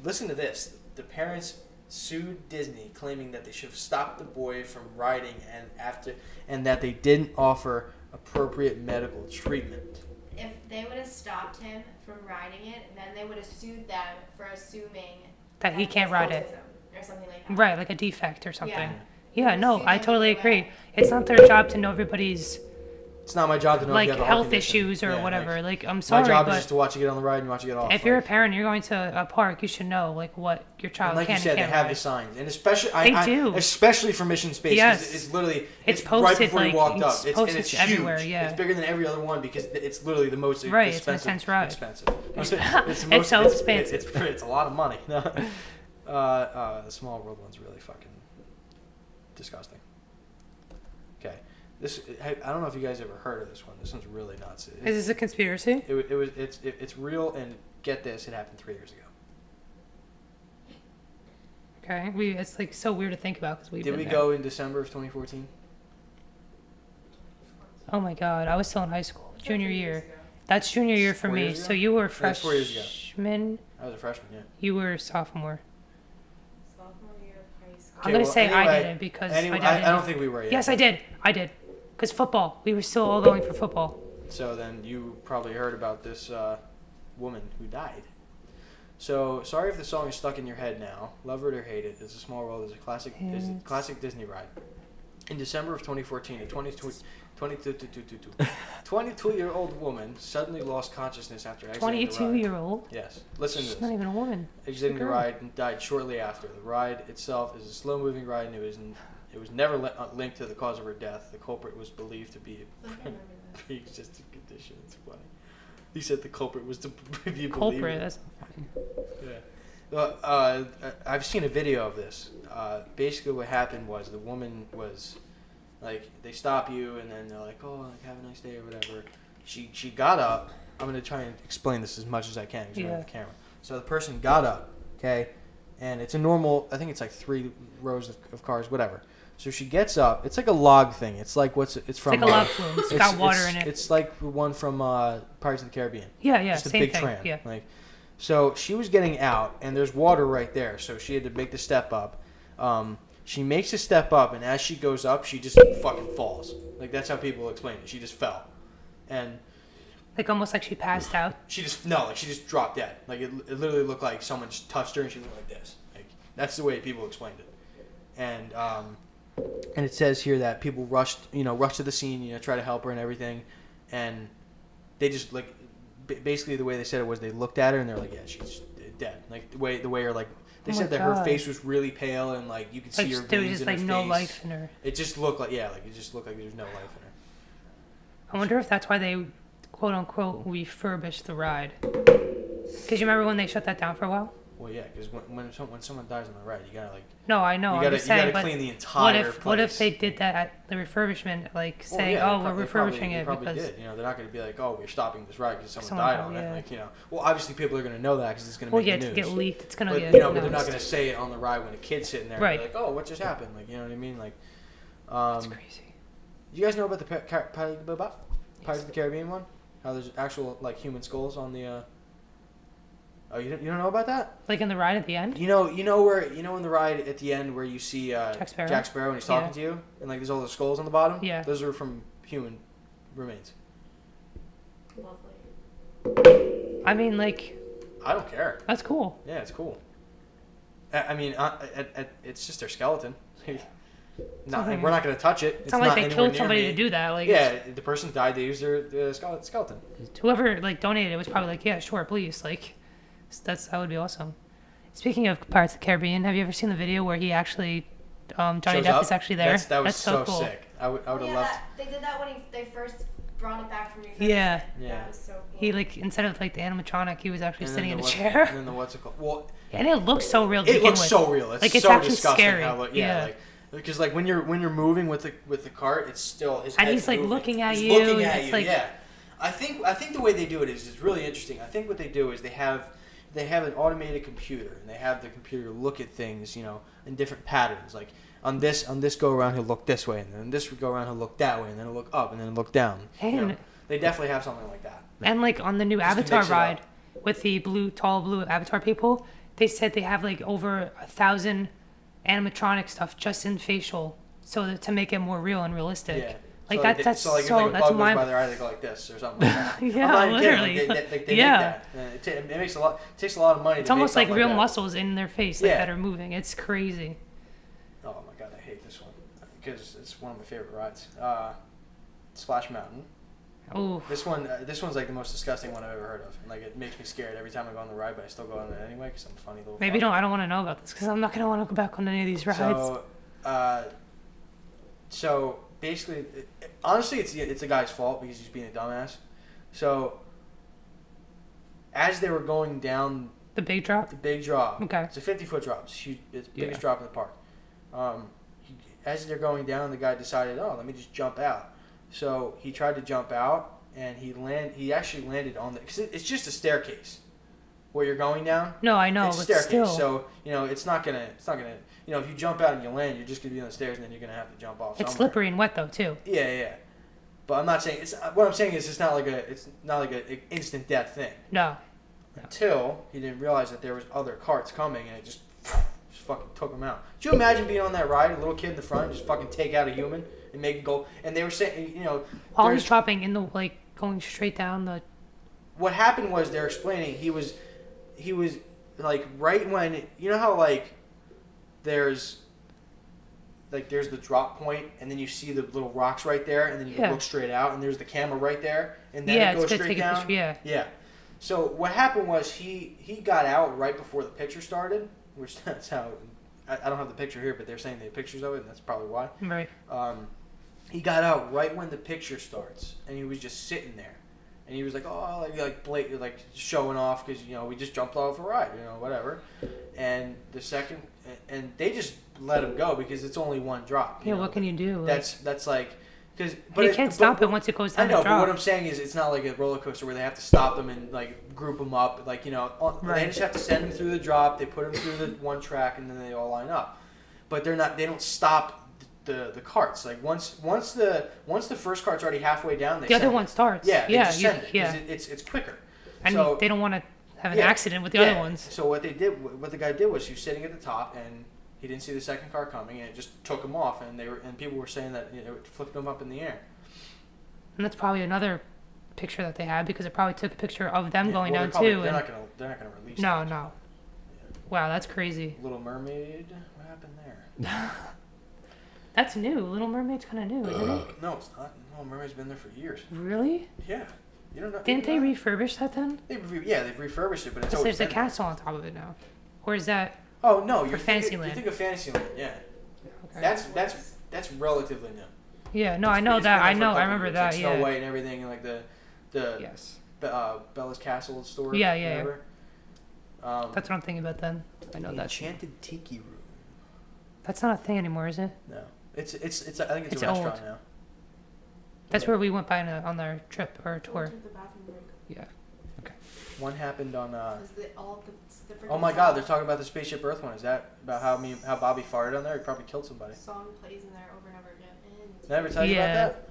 listen to this. The parents sued Disney, claiming that they should have stopped the boy from riding and that they didn't offer appropriate medical treatment. If they would have stopped him from riding it, then they would have sued them for assuming That he can't ride it. autism or something like that. Right, like a defect or something. Yeah. Yeah, no, See, I they totally do agree. that. It's not their job to know everybody's It's not my job to know if like you have a heart health condition. issues or Yeah, whatever. like, Like I'm sorry, my job but is just to watch you get on the ride and watch you get off. if you're a like, parent, you're going to a park, you should know like what your and child like can you said, and they can't have ride. the signs, and especially They do. especially for Mission Space. 'Cause Yes. it's literally It's right posted, before you like, walked up. it's and posted it's everywhere, huge. yeah. It's bigger than every other one because it's literally the most Right, it's an expensive. intense ride. Expensive. It's so expensive. It's a lot of money. The Small World one's really fucking disgusting. Okay, I don't know if you guys ever heard of this one. This one's really nuts. Is this a conspiracy? It's real, and get this, it happened 3 years ago. Okay, it's like so weird to think about because Did we go in December of 2014? Oh my god, I was still in high school, junior year. That's junior year for 4 me. years ago? So you were That's 4 years ago. freshman. I was a freshman, yeah. You were sophomore. Sophomore year of high school. I'm gonna say I anyway- didn't because Anyway, my dad I didn't. don't think we were yet. Yes, I did. I did. Because football. We were still all going for football. So then you probably heard about this woman who died. So sorry if the song is stuck in your head now. Love it or hate it, It's a Small World is a classic Disney ride. In December of 2014, a 22-year-old woman suddenly lost consciousness after exiting the ride. 22-year-old. Yes. Listen to She's this. not even a woman. Exiting the girl. ride and died shortly after. The ride itself is a slow-moving ride, and it was never linked to the cause of her death. The culprit was believed to be I remember that. pre-existing condition. It's funny. He said the culprit was to be Culprit. believed. That's not funny. Yeah. I've seen a video of this. Basically, what happened was the woman was like, they stop you, and then they're like, "Oh, like have a nice day" or whatever. She got up. I'm gonna try and explain this as much as I can because we don't have the camera. So the person got up, okay, and it's a normal. I think it's like 3 rows of cars, whatever. So she gets up. It's like a log thing. It's like it's from. It's like a log flume. It's got water in it. It's like the one from Pirates of the Caribbean. Yeah, yeah, Just a same big thing. tram. Yeah. Like, so she was getting out, and there's water right there. So she had to make the step up. She makes a step up, and as she goes up, she just fucking falls. Like, that's how people explain it. She just fell, and Like almost like she passed out. she just dropped dead. Like it literally looked like someone just touched her, and she went like this. Like, that's the way people explained it. And it says here that people rushed to the scene, try to help her and everything, and they just like basically the way they said it was they looked at her and they're like, yeah, she's dead. Like the way her like they Oh my said that her God. face was really pale and like you could see Like her there was veins just in like her no face. life in her. It just looked like there was no life in her. I wonder if that's why they quote unquote refurbished the ride. Because you remember when they shut that down for a while? Well, yeah, because when someone dies on the ride, you gotta like No, I know. you I'm gotta just saying, but clean the entire what if place. they did that at the refurbishment, like Well, saying, yeah, "Oh, they we're they refurbishing they it probably because." did. They're not going to be like, "Oh, we're stopping this ride because someone Someone died died, on yeah. it." Like, well, obviously people are going to know that because it's going to Well, make yeah, the to news. get leaked, it's gonna But get. but they're not announced. going to say it on the ride when a kid's sitting there. Right. And be like, "Oh, what just happened?" Like, you know what I mean? Like, That's crazy. you guys know about the Pirates of the Caribbean one? How there's actual like human skulls on the Oh, you don't know about that? Like in the ride at the end? You know in the ride at the end where you see Jack Sparrow and he's talking to you, and like there's all the skulls on the bottom. Yeah. Those are from human remains. Lovely. I mean, like, I don't care. that's cool. Yeah, it's cool. I mean, it's just their skeleton. We're not going to touch it. It's not like they killed somebody to do that. Like, yeah, the person died. They used their skeleton. whoever like donated it was probably like, yeah, sure, please. Like, that would be awesome. Speaking of Pirates of the Caribbean, have you ever seen the video where he actually, Johnny Shows Depp up? is actually there? That was That's so cool. sick. I would have loved. They did that when they first brought it back from New Zealand. Yeah. Yeah. That was so cool. He like instead of like the animatronic, he was actually And sitting then in a the chair. And then the what's it called? Well, And it looks so real. To it begin looks with. so real. It's Like, so it's actually disgusting. scary. How Yeah. like because like when you're moving with the cart, it's still his And head's he's like moving. looking at He's you. looking and at it's you. like, Yeah. I think the way they do it is really interesting. I think what they do is they have an automated computer, and they have the computer look at things, in different patterns. Like on this go around, he'll look this way, and then this go around, he'll look that way, and then he'll look up, and then look down. And They definitely have something like that. And like on the new Just to Avatar mix it ride up. with the tall blue Avatar people, they said they have like over 1,000 animatronic stuff just in facial, so that, to make it more real and realistic. Yeah. Like so that's if like a bug that's goes by my their eye, they go like this or something like that. Yeah, I'm not even kidding. literally. They Yeah. make that. It makes it takes a lot of money. it's to almost make like real that. muscles in their face like Yeah. that are moving. It's crazy. Oh my god, I hate this one because it's one of my favorite rides. Splash Mountain. Oh, This one's like the most disgusting one I've ever heard of. And, like, it makes me scared every time I go on the ride, but I still go on it anyway because I'm a funny little. maybe fuck. I don't want to know about this because I'm not gonna want to go back on any of these rides. So basically, honestly, it's the guy's fault because he's being a dumbass. So as they were going down The big drop. the big drop, Okay. it's a 50-foot drop. It's huge. It's the biggest Yeah. drop in the park. As they're going down, the guy decided, let me just jump out. So he tried to jump out, and he actually landed on cause it's just a staircase where you're going down. No, I know, It's a but staircase, still. so it's not gonna if you jump out and you land, you're just gonna be on the stairs, and then you're gonna have to jump off. It's somewhere. slippery and wet though too. Yeah. But I'm not saying what I'm saying is it's not like an instant death thing. No. Until he didn't realize that there was other carts coming, and it just fucking took him out. Could you imagine being on that ride, a little kid in the front, just fucking take out a human and make it go? And they were saying, While he's dropping in the going straight down the. what happened was they're explaining he was like right when how there's the drop point, and then you see the little rocks right there, and then you Yeah. look straight out, and there's the camera right there, and then Yeah, it goes it's gonna straight take a down. picture. Yeah. Yeah. So what happened was he got out right before the picture started, which that's how I don't have the picture here, but they're saying they have pictures of it, and that's probably why. Right. He got out right when the picture starts, and he was just sitting there, and he was like, like showing off because we just jumped off a ride, whatever. And the second, and they just let him go because it's only one drop. Yeah. What can you do? That's like. But you can't stop it once it goes down I know, the drop. but what I'm saying is it's not like a roller coaster where they have to stop them and group them up. They Right. just have to send them through the drop. They put them through the one track, and then they all line up. But they don't stop the carts. Like once the first cart's already halfway down, the other one starts. Yeah, they just send it 'cause yeah. it's quicker. And So- they don't want to have an Yeah, accident with the yeah. other ones. So what the guy did was he was sitting at the top, and he didn't see the second car coming, and it just took him off. And people were saying that it flipped him up in the air. And that's probably another picture that they had because it probably took a picture of them going Well, down they're too. not gonna release. No, it. no. Wow, that's crazy. Little Mermaid, what happened there? That's new. Little Mermaid's kind of new, isn't it? No, it's not. Little Mermaid's been there for years. Really? Yeah, you don't know. Didn't they you know refurbish that then? that? They've refurbished it, but it's Because always there's a been there. castle on top of it now. Or is that? Oh no, you're Fantasyland. You think of Fantasyland? Yeah, Okay. that's relatively new. Yeah. No, I know It's that. been there I for a know. I couple remember years, that. like Snow Yeah. White and everything, and the Yes. Bella's Castle store. Yeah, yeah, yeah. whatever. That's what I'm thinking about then. I know the that. Enchanted Tiki Room. That's not a thing anymore, is it? No, it's I think it's It's a restaurant old. now. That's where we went by on our trip or tour. Went to the bathroom break. Yeah. One happened on. Because it's the Oh my God, they're talking about the Spaceship Earth one. Is that about how Bobby farted on there? He probably killed somebody. song plays in there over and over again. And it's Did I ever tell you Yeah. about that?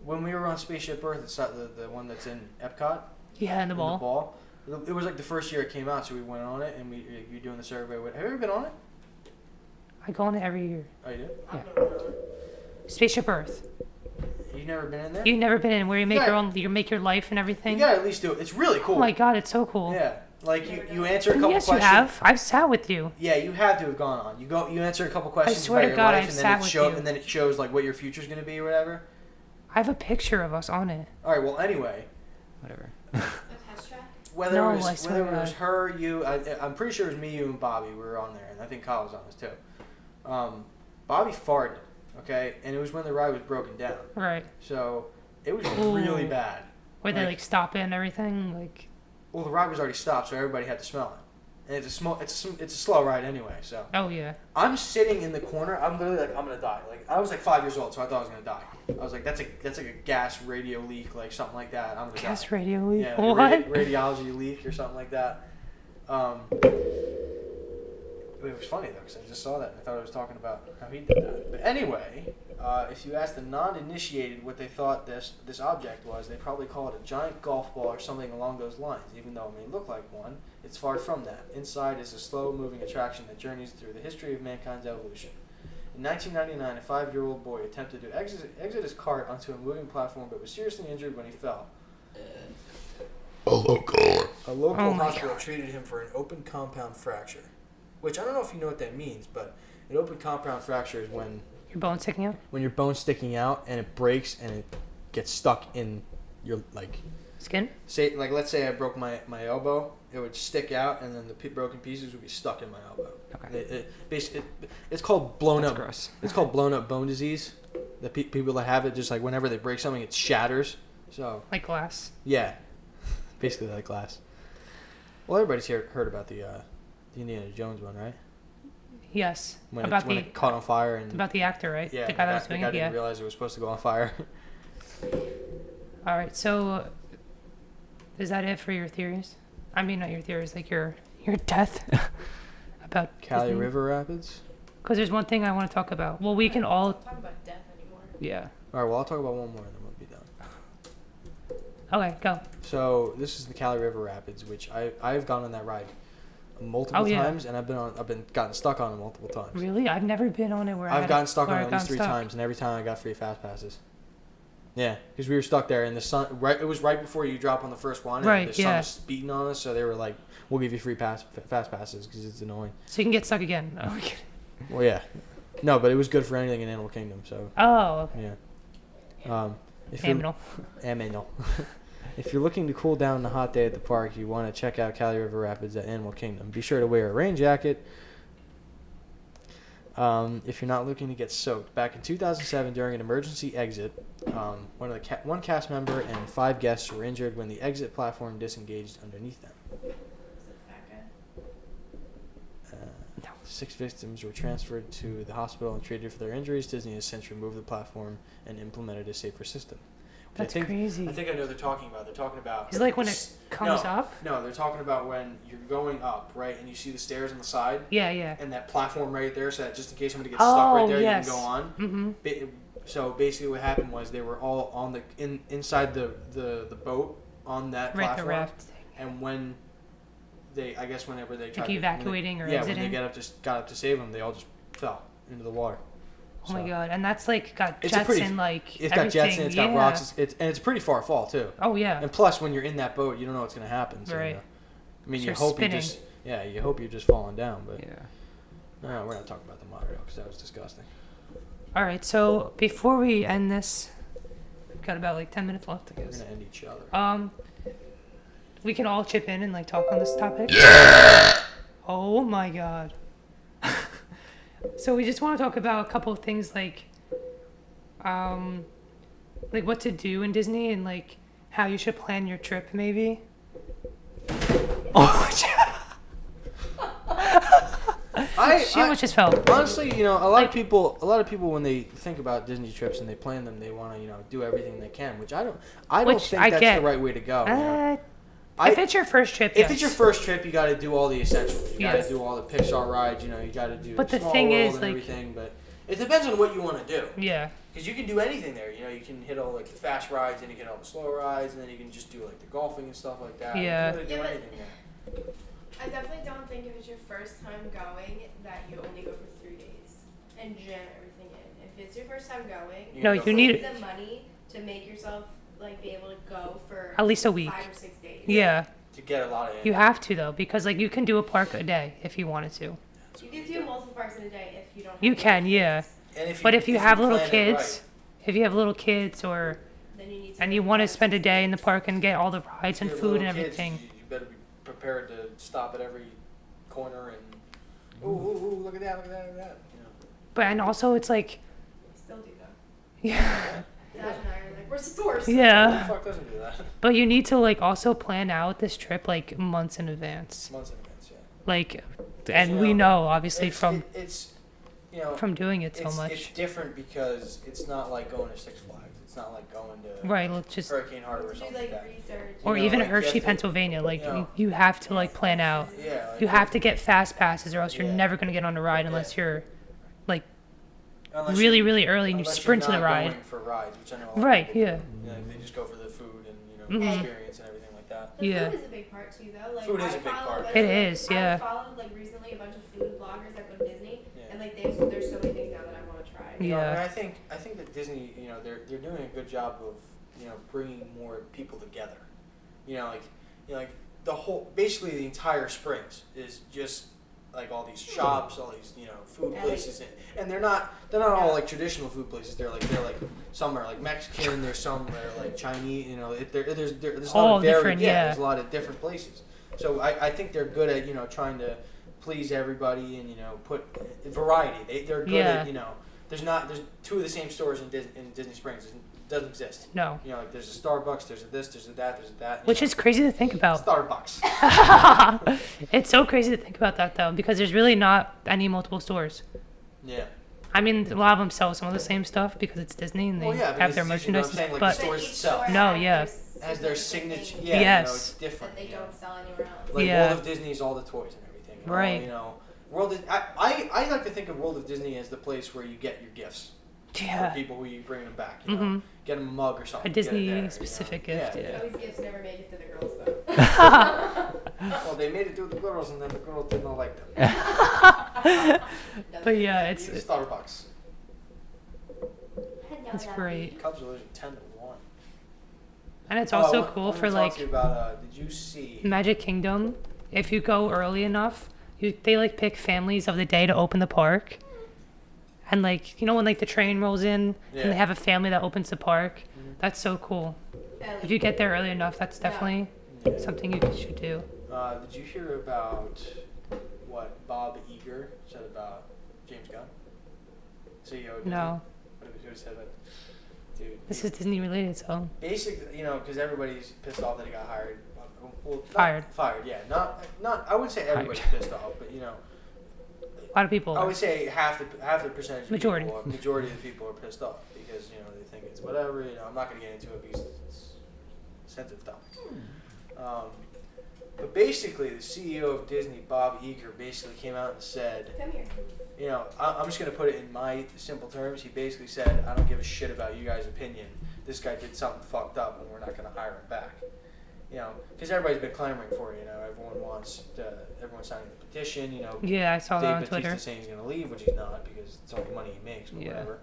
When we were on Spaceship Earth, it's not the one that's in Epcot. Yeah, and the in ball. The ball. It was like the first year it came out, so we went on it, and you're doing the survey. Have you ever been on it? I go on it every year. Oh, you did? Yeah. Spaceship Earth. You've never been in there? You've never been in where you make you make your life and everything? You gotta at least do it. It's really cool. Oh my god, it's so cool. Yeah. Like you answer a couple yes, questions. you have. I've sat with you. Yeah, you have to have gone on. You answer a couple questions swear about to your God, life, I've and sat then with you. and then it shows like what your future's gonna be or whatever. I have a picture of us on it. All right. Well, anyway, Whatever. A test track? whether No, it I was swear whether it was to her, you, I'm pretty sure it was me, you, and Bobby. We were on there, and I think Kyle was on this too. Bobby farted. Okay, and it was when the ride was broken down. Right. So it was Ooh. really bad. Where they like stop it and everything, like. Well, the ride was already stopped, so everybody had to smell it. And it's a slow ride anyway. So Oh yeah. I'm sitting in the corner. I'm literally like, I'm gonna die. Like I was like 5 years old, so I thought I was gonna die. I was like, that's like a gas radio leak, like something like that. I'm gonna Gas die. radio leak. Yeah, What? like radiology leak or something like that. It was funny though, because I just saw that and I thought I was talking about how he did that. But anyway, if you ask the non-initiated what they thought this object was, they probably call it a giant golf ball or something along those lines. Even though it may look like one, it's far from that. Inside is a slow-moving attraction that journeys through the history of mankind's evolution. In 1999, a 5-year-old boy attempted to exit his cart onto a moving platform, but was seriously injured when he fell. A local. A local Oh my hospital treated him for an open compound fracture, which I don't know if you know what that means, but an open compound fracture is when Your bone sticking out. your bone's sticking out and it breaks and it gets stuck in your Skin. let's say I broke my elbow, it would stick out and then the broken pieces would be stuck in my elbow. Okay. It's called blown That's up. gross. It's called blown up bone disease. The people that have it, just like whenever they break something, it shatters. So Like glass. yeah, basically like glass. Well, everybody's heard about the Indiana Jones one, right? Yes. When About it caught on fire and about the actor, right? yeah, The guy that was doing the guy it. didn't Yeah. realize it was supposed to go on fire. All right. So, is that it for your theories? I mean, not your theories, like your death about Cali River Rapids. Because there's one thing I want to talk about. Well, we can all. Talk about death anymore. Yeah. All right, well, I'll talk about one more and then we'll be done. Okay, go. So this is the Cali River Rapids, which I've gone on that ride multiple times, and I've been gotten stuck on it multiple times. Really? I've never been on it where I've gotten stuck on it at least 3 stuck. times, and every time I got free fast passes. Yeah, because we were stuck there, and the sun. It was right before you drop on the first one, and Right, the sun yeah. was beating on us, so they were like, "We'll give you free fast passes because it's annoying." So you can get stuck again. Oh, okay. Well, yeah, no, but it was good for anything in Animal Kingdom, so Oh, yeah. If you're- Aminal. Aminal. If you're looking to cool down on a hot day at the park, you want to check out Cali River Rapids at Animal Kingdom. Be sure to wear a rain jacket. If you're not looking to get soaked. Back in 2007, during an emergency exit, one cast member and 5 guests were injured when the exit platform disengaged underneath them. Was it that guy? 6 victims were transferred to the hospital and treated for their injuries. Disney has since removed the platform and implemented a safer system. that's crazy. I think I know what they're talking about. They're talking about... It's like when it comes up? No, they're talking about when you're going up, right, and you see the stairs on the side, Yeah, yeah. and that platform right there, so that just in case somebody gets stuck right there, yes. you can go on. Mm-hmm. So basically what happened was they were all on the inside the boat on that Right, platform. the raft. And when whenever they tried Like evacuating or exiting? when they got up to save them, they all just fell into the water. Oh my So, god, and that's like got It's jets a pretty- and like It's got jets and it's got yeah. rocks. It's a pretty far fall too. Oh yeah. And plus, when you're in that boat, you don't know what's going to happen. So, Right. I mean, So you you're hope spinning. you hope you're just falling down. But Yeah. no, we're not talking about the monorail because that was disgusting. All right, so before we end this, we've got about like 10 minutes left, I We're guess. going to end each other. We can all chip in and like talk on this topic. Yeah. Oh my god. So we just want to talk about a couple of things like what to do in Disney and like how you should plan your trip maybe. Oh, she almost just fell. Honestly, a lot of people when they think about Disney trips and they plan them, they want to do everything they can, which I don't Which think I that's get. the right way to go. If it's your first trip, If yes. it's your first trip, you got to do all the essentials. You got Yes. to do all the Pixar rides. You got to do. But the Small thing World is, and like- everything. But It depends on what you want to do. Yeah. Because you can do anything there. You can hit all like the fast rides, and you can hit all the slow rides, and then you can just do like the golfing and stuff like that. Yeah. You can really do anything there. I definitely don't think if it's your first time going that you only go for 3 days and jam everything in. If it's your first time going, No, you need save the money to make yourself like be able to go for at least a week. 5 or 6 days. Yeah. To get a lot of. You have to though, because like you can do a park a day if you wanted to. You can do multiple parks in a day if you don't. You have can, kids. yeah. And But if you have little plan it kids, right, if you have little kids or Then you need to and you go want to 5 or spend a 6 day in the days. park and get all the rides and if you have food and little kids, everything. you better be prepared to stop at every corner and ooh, look at that, look at that. But and also it's like We still do that. yeah. Dad and I are like, where's the stores? Who the Yeah. fuck doesn't do that? But you need to like also plan out this trip like months in advance. Months in advance, yeah. Like You and we know obviously it's from doing it so it's much. different because it's not like going to Six Flags. It's not like going to Right, let's just Hurricane Harbor or Do something like like that. research. or you know, even like, you Hershey, have to- Pennsylvania. Like you know. you have to like plan out. Yeah. Like, You have to get fast passes or else you're Yeah. never gonna get on the ride unless you're like unless really, you're- really early and you unless sprint you're to the not ride. Going for rides, which I know. a lot of Right, people yeah. do. Yeah, they just go for the food and Mhm. experience and everything like that. The Yeah. food is a big part too, though. Like, Food is I a big follow part. a bunch It of- is, yeah. I followed like recently a bunch of food bloggers that go to Disney, Yeah. and like there's so many things now that I want to try. Yeah. And I think that Disney, they're doing a good job of, bringing more people together. Like the whole, basically the entire Springs is just like all these shops, all these, food Yeah. places, and they're not all like traditional food places. They're like some are like Mexican, there's some that are like Chinese. There's a All lot of different, yeah. There's a lot of different places. So I think they're good at trying to please everybody and put variety. They're good Yeah. at there's two of the same stores in Disney Springs. It doesn't exist. No. Like there's a Starbucks, there's a this, there's a that, there's a that. Which is crazy to think about. Starbucks. It's so crazy to think about that though, because there's really not any multiple stores. Yeah. I mean, a lot of them sell some of the same stuff because it's Disney and they Well, yeah, have because their it's Disney, but I'm merchandise. saying, like, But the stores each itself. store No, has yeah. Has their signature signature. thing Yeah. Yes. It's different. that they don't sell anywhere else. Like Yeah. World of Disney is all the toys and everything. and all, Right. World. I like to think of World of Disney as the place where you get your gifts. yeah, For people who you bring them back. Mhm. Get them a mug or something. a get it Disney there, specific Yeah. gift. Yeah. Those gifts never make it to the girls though. Well, they made it to the girls, and then the girls didn't like them. But yeah, it's Starbucks. it's great, Cubs are losing 10-1. and it's also I cool wanna for talk like to you about, did you see? Magic Kingdom. If you go early enough, they like pick families of the day to open the park. And like when like the train rolls in Yeah. and they have a family that opens the park, Mhm. that's so cool. If you get there early enough, that's definitely Yeah. something you should do. Did you hear about what Bob Iger said about James Gunn? CEO of Disney? No, What did he say about? Dude. this is Disney related, so Basically, because everybody's pissed off that he got hired. Well, not Fired. Fired, yeah. Not. I wouldn't say everybody's pissed off, but a lot of people. I would say half the percentage. Majority. Majority of the people are pissed off because they think it's whatever. I'm not going to get into it because it's a sensitive topic. But basically, the CEO of Disney, Bob Iger, basically came out and said, Come here. I'm just going to put it in my simple terms. He basically said, I don't give a shit about you guys' opinion. This guy did something fucked up, and we're not going to hire him back. Because everybody's been clamoring for it. Everyone's signing the petition. Yeah, I saw that on Dave Twitter. Bautista's saying he's going to leave, which he's not because it's the only money he makes, but Yeah. whatever.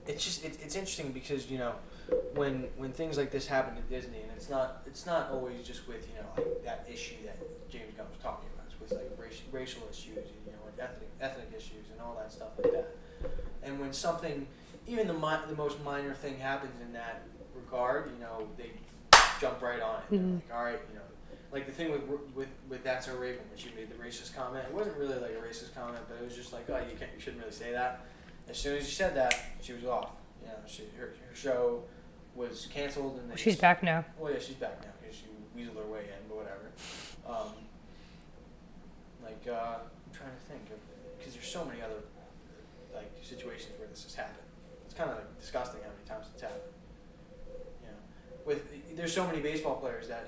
It's just it's interesting because when things like this happen to Disney, and it's not always just with like that issue that James Gunn was talking about. It's with like racial issues, and ethnic issues, and all that stuff like that. And when something, even the most minor thing happens in that regard, they jump right on it. They're Mhm. like, all right, like the thing with That's So Raven, when she made the racist comment. It wasn't really like a racist comment, but it was just like, oh, you shouldn't really say that. As soon as she said that, she was off. Her show was canceled, and then She's back now. Well, yeah, she's back now because she weaseled her way in, but whatever. I'm trying to think of, because there's so many other like situations where this has happened. It's kind of like disgusting how many times it's happened. There's so many baseball players that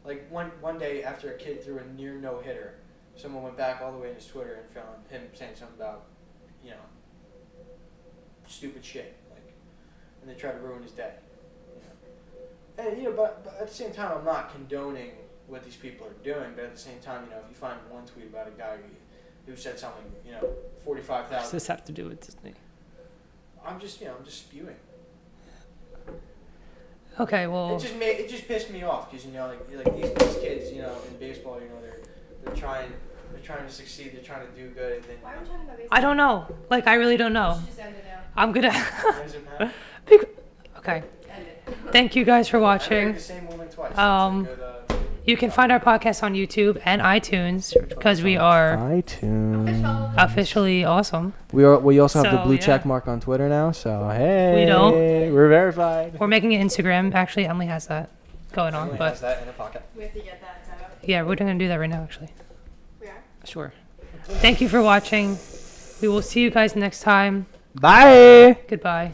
like one day after a kid threw a near no hitter, someone went back all the way in his Twitter and found him saying something about, you know, stupid shit, like, and they tried to ruin his day. You know? And but at the same time, I'm not condoning what these people are doing. But at the same time, if you find one tweet about a guy who said something, 45,000. What does this have to do with Disney? I'm just spewing. Okay, well. It just pissed me off because like these kids, in baseball, they're trying to succeed, they're trying to do good, and then. Why are we talking about baseball? I don't know. Like, I really don't know. We should just end it now. I'm gonna. Does it matter? Okay. End it. Thank you guys for I married watching. the same woman twice. You can find our podcast on YouTube and iTunes because we are iTunes. officially awesome. We also have the So, blue yeah. check mark on Twitter now. So hey, We don't. We're verified. We're making an Instagram. Actually, Emily has that going on, Emily but has that in her pocket. We have to get that set up. yeah, we're gonna do that right now. Actually, We are. sure. Thank you for watching. We will see you guys next time. Bye. Goodbye.